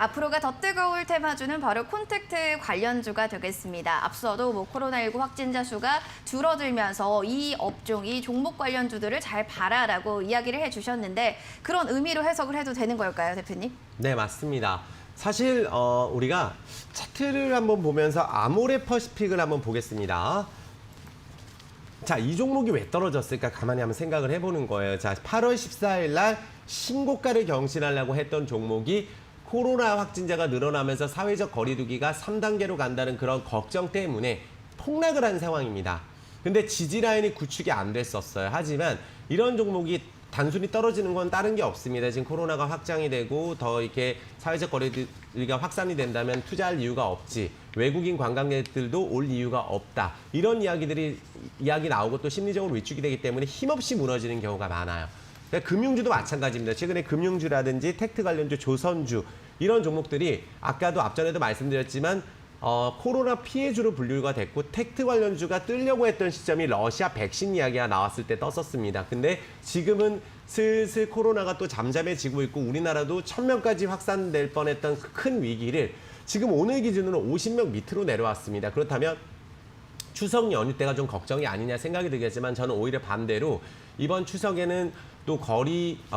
앞으로가 더 뜨거울 테마주는 바로 콘택트 관련주가 되겠습니다. 앞서도 코로나19 확진자 수가 줄어들면서 이 업종이 종목 관련주들을 잘 봐라라고 이야기를 해주셨는데 그런 의미로 해석을 해도 되는 걸까요, 대표님? 네, 맞습니다. 사실 우리가 차트를 한번 보면서 아모레퍼시픽을 한번 보겠습니다. 자, 이 종목이 왜 떨어졌을까 가만히 한번 생각을 해보는 거예요. 자, 8월 14일 날 신고가를 경신하려고 했던 종목이 코로나 확진자가 늘어나면서 사회적 거리두기가 3단계로 간다는 그런 걱정 때문에 폭락을 한 상황입니다. 근데 지지라인이 구축이 안 됐었어요. 하지만 이런 종목이 단순히 떨어지는 건 다른 게 없습니다. 지금 코로나가 확장이 되고 더 이렇게 사회적 거리두기가 확산이 된다면 투자할 이유가 없지. 외국인 관광객들도 올 이유가 없다. 이런 이야기 나오고 또 심리적으로 위축이 되기 때문에 힘없이 무너지는 경우가 많아요. 금융주도 마찬가지입니다. 최근에 금융주라든지 텍트 관련주, 조선주 이런 종목들이 아까도 앞전에도 말씀드렸지만 코로나 피해주로 분류가 됐고 텍트 관련주가 뜨려고 했던 시점이 러시아 백신 이야기가 나왔을 때 떴었습니다. 근데 지금은 슬슬 코로나가 또 잠잠해지고 있고 우리나라도 1000명까지 확산될 뻔했던 큰 위기를 지금 오늘 기준으로 50명 밑으로 내려왔습니다. 그렇다면 추석 연휴 때가 좀 걱정이 아니냐 생각이 들겠지만 저는 오히려 반대로 이번 추석에는 또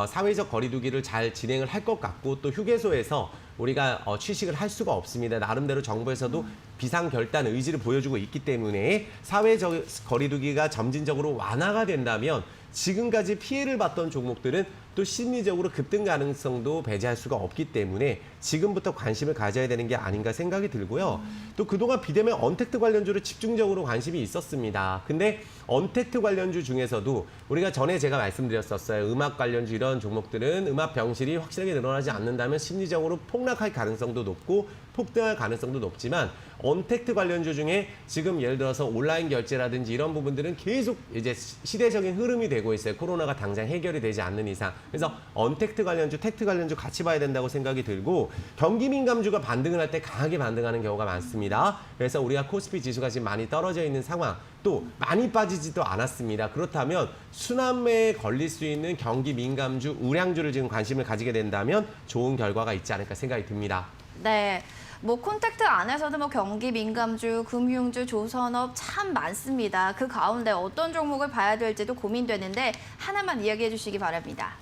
사회적 거리두기를 잘 진행을 할 것 같고 또 휴게소에서 우리가 취식을 할 수가 없습니다. 나름대로 정부에서도 비상결단 의지를 보여주고 있기 때문에 사회적 거리두기가 점진적으로 완화가 된다면 지금까지 피해를 봤던 종목들은 또 심리적으로 급등 가능성도 배제할 수가 없기 때문에 지금부터 관심을 가져야 되는 게 아닌가 생각이 들고요. 또 그동안 비대면 언택트 관련주로 집중적으로 관심이 있었습니다. 근데 언택트 관련주 중에서도 우리가 전에 제가 말씀드렸었어요. 음악 관련주 이런 종목들은 음악 병실이 확실하게 늘어나지 않는다면 심리적으로 폭락할 가능성도 높고 폭등할 가능성도 높지만 언택트 관련주 중에 지금 예를 들어서 온라인 결제라든지 이런 부분들은 계속 이제 시대적인 흐름이 되고 있어요. 코로나가 당장 해결이 되지 않는 이상. 그래서 언택트 관련주, 텍트 관련주 같이 봐야 된다고 생각이 들고 경기 민감주가 반등을 할 때 강하게 반등하는 경우가 많습니다. 그래서 우리가 코스피 지수가 지금 많이 떨어져 있는 상황, 또 많이 빠지지도 않았습니다. 그렇다면 순환매에 걸릴 수 있는 경기 민감주, 우량주를 지금 관심을 가지게 된다면 좋은 결과가 있지 않을까 생각이 듭니다. 네. 콘택트 안에서도 경기 민감주, 금융주, 조선업 참 많습니다. 그 가운데 어떤 종목을 봐야 될지도 고민되는데 하나만 이야기해 주시기 바랍니다.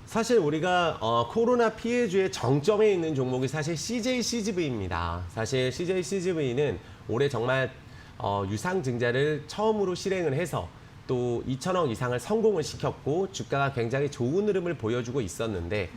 사실 우리가 코로나 피해주의 정점에 있는 종목이 사실 CJ-CGV입니다. 사실 CJ-CGV는 올해 정말 유상증자를 처음으로 실행을 해서 또 2천억 이상을 성공을 시켰고 주가가 굉장히 좋은 흐름을 보여주고 있었는데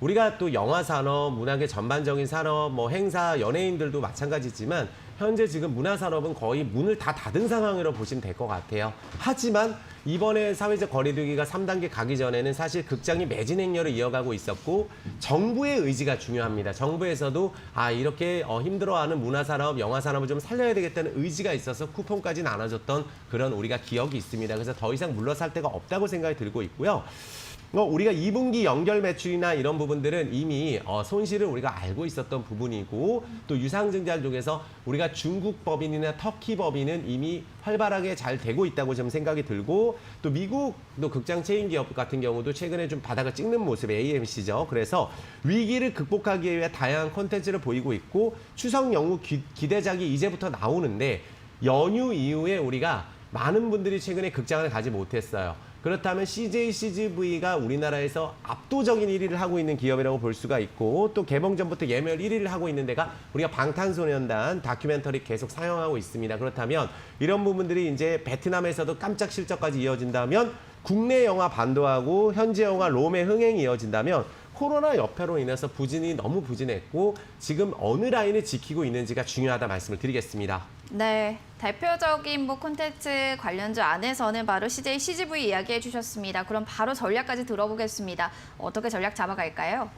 우리가 또 영화 산업, 문화계 전반적인 산업, 행사, 연예인들도 마찬가지지만 현재 지금 문화 산업은 거의 문을 다 닫은 상황으로 보시면 될 것 같아요. 하지만 이번에 사회적 거리두기가 3단계 가기 전에는 사실 극장이 매진 행렬을 이어가고 있었고 정부의 의지가 중요합니다. 정부에서도 이렇게 힘들어하는 문화 산업, 영화 산업을 좀 살려야 되겠다는 의지가 있어서 쿠폰까지 나눠줬던 그런 우리가 기억이 있습니다. 그래서 더 이상 물러설 데가 없다고 생각이 들고 있고요. 우리가 2분기 연결 매출이나 이런 부분들은 이미 손실을 우리가 알고 있었던 부분이고 또 유상증자 쪽에서 우리가 중국 법인이나 터키 법인은 이미 활발하게 잘 되고 있다고 좀 생각이 들고 또 미국도 극장 체인 기업 같은 경우도 최근에 좀 바닥을 찍는 모습의 AMC죠. 그래서 위기를 극복하기 위해 다양한 콘텐츠를 보이고 있고 추석 연휴 기대작이 이제부터 나오는데 연휴 이후에 우리가 많은 분들이 최근에 극장을 가지 못했어요. 그렇다면 CJ-CGV가 우리나라에서 압도적인 1위를 하고 있는 기업이라고 볼 수가 있고 또 개봉 전부터 예매율 1위를 하고 있는 데가 우리가 방탄소년단 다큐멘터리 계속 상영하고 있습니다. 그렇다면 이런 부분들이 이제 베트남에서도 깜짝 실적까지 이어진다면 국내 영화 반도하고 현지 영화 롬의 흥행이 이어진다면 코로나 여파로 인해서 부진이 너무 부진했고 지금 어느 라인을 지키고 있는지가 중요하다 말씀을 드리겠습니다. 네, 대표적인 콘텐츠 관련주 안에서는 바로 CJ-CGV 이야기해 주셨습니다. 그럼 바로 전략까지 들어보겠습니다. 어떻게 전략 잡아갈까요?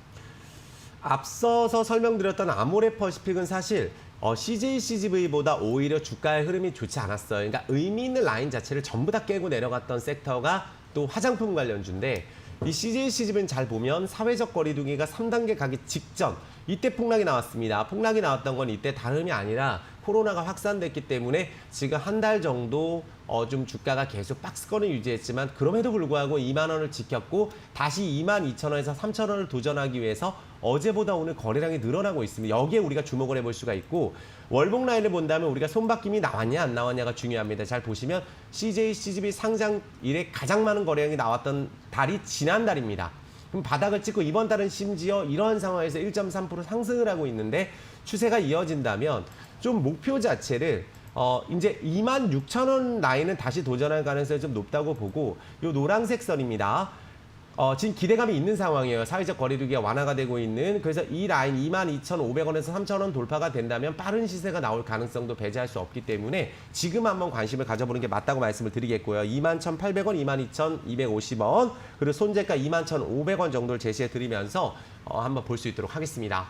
앞서서 설명드렸던 아모레퍼시픽은 사실 CJ-CGV보다 오히려 주가의 흐름이 좋지 않았어요. 그러니까 의미 있는 라인 자체를 전부 다 깨고 내려갔던 섹터가 또 화장품 관련주인데 이 CJ-CGV는 잘 보면 사회적 거리두기가 3단계 가기 직전 이때 폭락이 나왔습니다. 폭락이 나왔던 건 이때 다름이 아니라 코로나가 확산됐기 때문에 지금 한 달 정도 좀 주가가 계속 박스권을 유지했지만 그럼에도 불구하고 2만 원을 지켰고 다시 22,000원에서 3,000원을 도전하기 위해서 어제보다 오늘 거래량이 늘어나고 있습니다. 여기에 우리가 주목을 해볼 수가 있고 월봉 라인을 본다면 우리가 손바뀜이 나왔냐 안 나왔냐가 중요합니다. 잘 보시면 CJ, CGV 상장 이래 가장 많은 거래량이 나왔던 달이 지난달입니다. 그럼 바닥을 찍고 이번 달은 심지어 이러한 상황에서 1.3% 상승을 하고 있는데 추세가 이어진다면 좀 목표 자체를 이제 26,000원 라인은 다시 도전할 가능성이 좀 높다고 보고 요 노란색 선입니다. 지금 기대감이 있는 상황이에요. 사회적 거리두기가 완화가 되고 있는. 그래서 이 라인 22,500원에서 3,000원 돌파가 된다면 빠른 시세가 나올 가능성도 배제할 수 없기 때문에 지금 한번 관심을 가져보는 게 맞다고 말씀을 드리겠고요. 21,800원, 22,250원, 그리고 손재가 21,500원 정도를 제시해 드리면서 한번 볼 수 있도록 하겠습니다.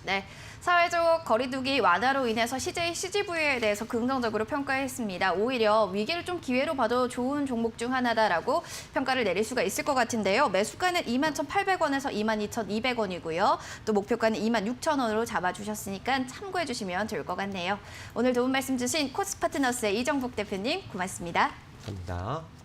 네, 사회적 거리두기 완화로 인해서 CJ, CGV에 대해서 긍정적으로 평가했습니다. 오히려 위기를 좀 기회로 봐도 좋은 종목 중 하나다라고 평가를 내릴 수가 있을 것 같은데요. 매수가는 21,800원에서 22,200원이고요. 또 목표가는 26,000원으로 잡아주셨으니까 참고해 주시면 좋을 것 같네요. 오늘 도움 말씀 주신 코스파트너스의 이정복 대표님 고맙습니다. 감사합니다.